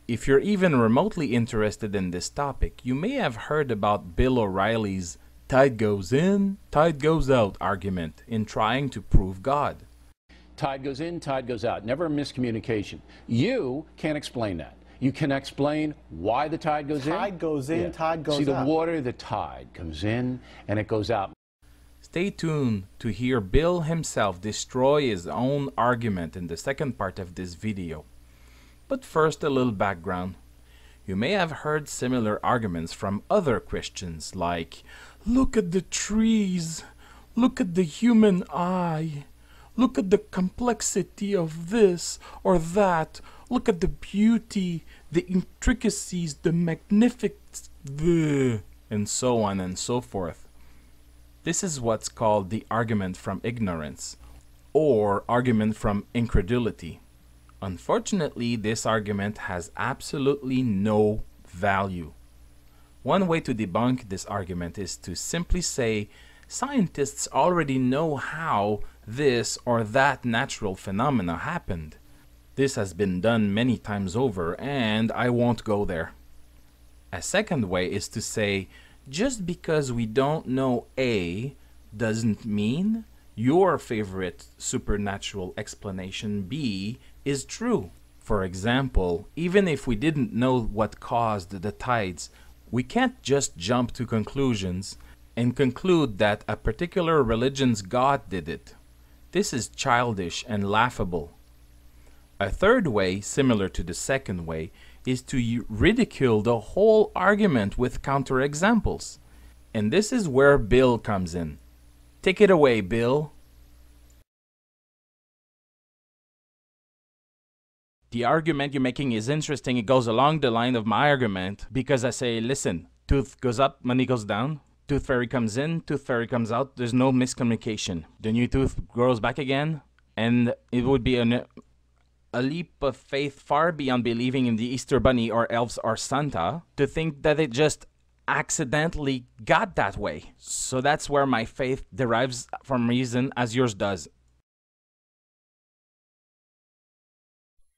If you're even remotely interested in this topic, you may have heard about Bill O'Reilly's tide goes in, tide goes out argument in trying to prove God. Tide goes in, tide goes out. Never a miscommunication. You can't explain that. You can explain why the tide goes in. Tide goes in, tide goes out. See, the water, the tide comes in and it goes out. Stay tuned to hear Bill himself destroy his own argument in the second part of this video. But first, a little background. You may have heard similar arguments from other Christians like, look at the trees, look at the human eye, look at the complexity of this or that, look at the beauty, the intricacies, the magnificence, and so on and so forth. This is what's called the argument from ignorance, or argument from incredulity. Unfortunately, this argument has absolutely no value. One way to debunk this argument is to simply say, scientists already know how this or that natural phenomena happened. This has been done many times over, and I won't go there. A second way is to say, just because we don't know A doesn't mean your favorite supernatural explanation B is true. For example, even if we didn't know what caused the tides, we can't just jump to conclusions and conclude that a particular religion's God did it. This is childish and laughable. A third way, similar to the second way, is to ridicule the whole argument with counterexamples. And this is where Bill comes in. Take it away, Bill. The argument you're making is interesting. It goes along the line of my argument because I say, listen, tooth goes up, money goes down. Tooth fairy comes in, tooth fairy comes out. There's no miscommunication. The new tooth grows back again, and it would be a leap of faith far beyond believing in the Easter Bunny or elves or Santa to think that it just accidentally got that way. So that's where my faith derives from reason, as yours does.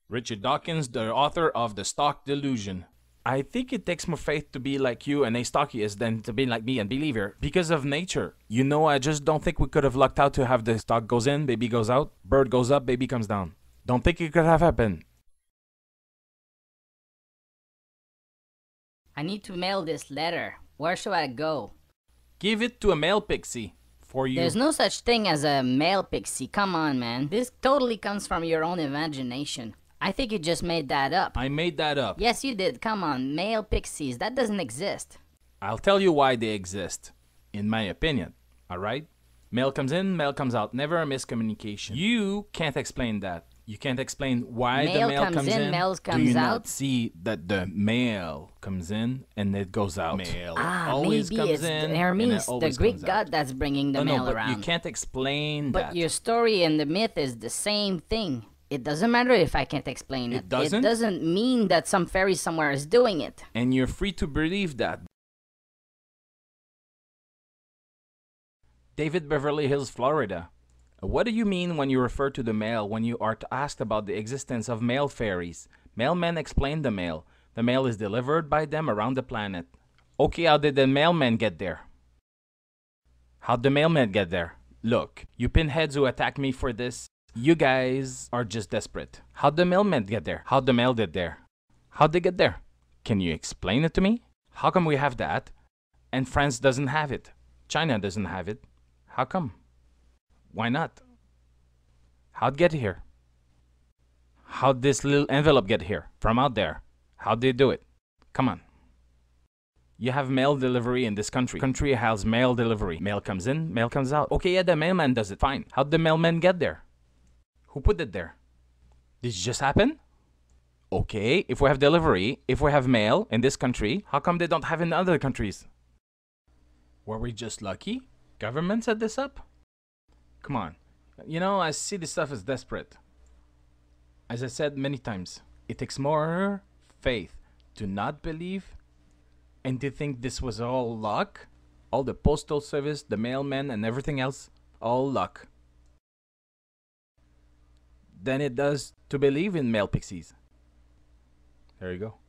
Richard Dawkins, the author of The Stock Delusion. I think it takes more faith to be like you and a stockist than to be like me and believer because of nature. You know, I just don't think we could have lucked out to have the stock goes in, baby goes out, bird goes up, baby comes down. Don't think it could have happened. I need to mail this letter. Where should I go? Give it to a mail pixie for you. There's no such thing as a mail pixie. Come on, man. This totally comes from your own imagination. I think you just made that up. I made that up. Yes, you did. Come on. Mail pixies. That doesn't exist. I'll tell you why they exist, in my opinion. Alright? Mail comes in, mail comes out. Never a miscommunication. You can't explain that. You can't explain why the mail comes in. Mail comes Do you out. not see that the mail comes in and it goes out? Mail always maybe comes it's in Hermes, and it the always Greek comes god out. that's bringing the mail but around. you can't explain that. But your story and the myth is the same thing. It doesn't matter if I can't explain it. It doesn't? It doesn't mean that some fairy somewhere is doing it. And you're free to believe that. David, Beverly Hills, Florida. What do you mean when you refer to the mail when you are asked about the existence of mail fairies? Mailmen explain the mail. The mail is delivered by them around the planet. Okay, how did the mailman get there? How'd the mailman get there? Look, you pinheads who attack me for this, you guys are just desperate. How'd the mailman get there? How'd the mail get there? How'd they get there? Can you explain it to me? How come we have that and France doesn't have it? China doesn't have it. How come? Why not? How'd it get here? How'd this little envelope get here? From out there. How'd they do it? Come on. You have mail delivery in this country. Country has mail delivery. Mail comes in, mail comes out. Okay, yeah, the mailman does it. Fine. How'd the mailman get there? Who put it there? Did it just happen? Okay, if we have delivery, if we have mail in this country, how come they don't have it in other countries? Were we just lucky? Government set this up? Come on. You know, I see this stuff as desperate. As I said many times, it takes more faith to not believe and to think this was all luck. All the postal service, the mailman, and everything else, all luck. Than it does to believe in mail pixies. There you go.